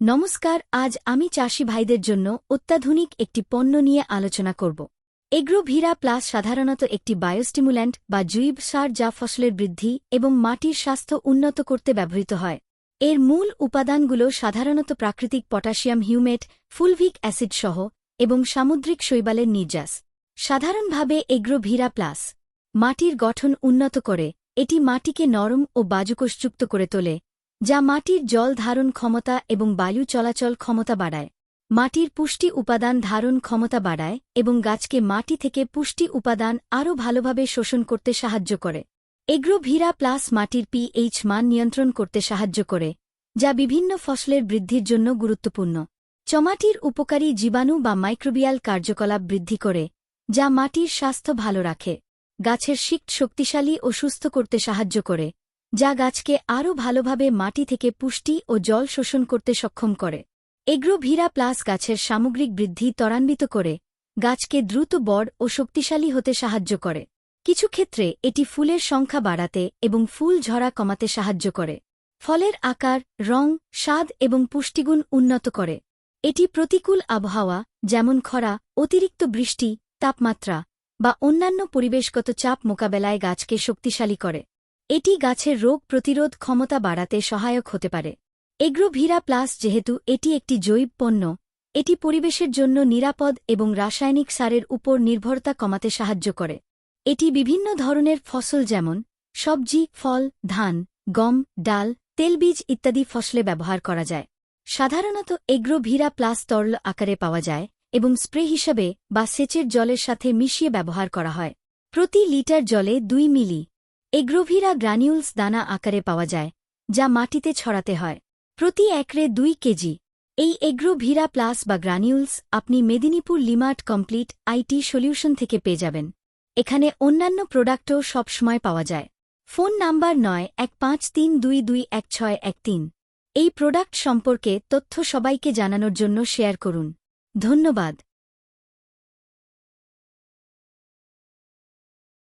নমস্কার, আজ আমি চাষি ভাইদের জন্য অত্যাধুনিক একটি পণ্য নিয়ে আলোচনা করব। এগ্রোভিরা প্লাস সাধারণত একটি বায়োস্টিমুল্যান্ট বা জৈব সার যা ফসলের বৃদ্ধি এবং মাটির স্বাস্থ্য উন্নত করতে ব্যবহৃত হয়। এর মূল উপাদানগুলো সাধারণত প্রাকৃতিক পটাশিয়াম হিউমেট, ফুলভিক অ্যাসিড সহ এবং সামুদ্রিক শৈবালের নির্যাস। সাধারণভাবে এগ্রোভিরা প্লাস মাটির গঠন উন্নত করে, এটি মাটিকে নরম ও বাজুকোষযুক্ত করে তোলে, যা মাটির জল ধারণ ক্ষমতা এবং বায়ু চলাচল ক্ষমতা বাড়ায়। মাটির পুষ্টি উপাদান ধারণ ক্ষমতা বাড়ায় এবং গাছকে মাটি থেকে পুষ্টি উপাদান আরও ভালোভাবে শোষণ করতে সাহায্য করে। এগ্রোভিরা প্লাস মাটির পিএইচ মান নিয়ন্ত্রণ করতে সাহায্য করে, যা বিভিন্ন ফসলের বৃদ্ধির জন্য গুরুত্বপূর্ণ। চমাটির উপকারী জীবাণু বা মাইক্রোবিয়াল কার্যকলাপ বৃদ্ধি করে, যা মাটির স্বাস্থ্য ভালো রাখে। গাছের শিক শক্তিশালী ও সুস্থ করতে সাহায্য করে, যা গাছকে আরও ভালোভাবে মাটি থেকে পুষ্টি ও জল শোষণ করতে সক্ষম করে। এগ্রোভিরা প্লাস গাছের সামগ্রিক বৃদ্ধি ত্বরান্বিত করে, গাছকে দ্রুত বড় ও শক্তিশালী হতে সাহায্য করে। কিছু ক্ষেত্রে এটি ফুলের সংখ্যা বাড়াতে এবং ফুল ঝরা কমাতে সাহায্য করে। ফলের আকার, রং, স্বাদ এবং পুষ্টিগুণ উন্নত করে। এটি প্রতিকূল আবহাওয়া যেমন খরা, অতিরিক্ত বৃষ্টি, তাপমাত্রা বা অন্যান্য পরিবেশগত চাপ মোকাবেলায় গাছকে শক্তিশালী করে। এটি গাছের রোগ প্রতিরোধ ক্ষমতা বাড়াতে সহায়ক হতে পারে। এগ্রোভিরা প্লাস যেহেতু এটি একটি জৈব পণ্য, এটি পরিবেশের জন্য নিরাপদ এবং রাসায়নিক সারের উপর নির্ভরতা কমাতে সাহায্য করে। এটি বিভিন্ন ধরনের ফসল যেমন সবজি, ফল, ধান, গম, ডাল, তেলবীজ ইত্যাদি ফসলে ব্যবহার করা যায়। সাধারণত এগ্রোভিরা প্লাস তরল আকারে পাওয়া যায় এবং স্প্রে হিসাবে বা সেচের জলের সাথে মিশিয়ে ব্যবহার করা হয়। প্রতি লিটার জলে 2 মিলি এগ্রোভিরা গ্রানিউলস দানা আকারে পাওয়া যায়, যা মাটিতে ছড়াতে হয়। প্রতি একরে 2 কেজি এই এগ্রোভিরা প্লাস বা গ্রানিউলস আপনি মেদিনীপুর লিমার্ট কমপ্লিট আইটি সলিউশন থেকে পেয়ে যাবেন। এখানে অন্যান্য প্রোডাক্টও সবসময় পাওয়া যায়। Phone number 9153221613। এই প্রোডাক্ট সম্পর্কে তথ্য সবাইকে জানানোর জন্য শেয়ার করুন। ধন্যবাদ।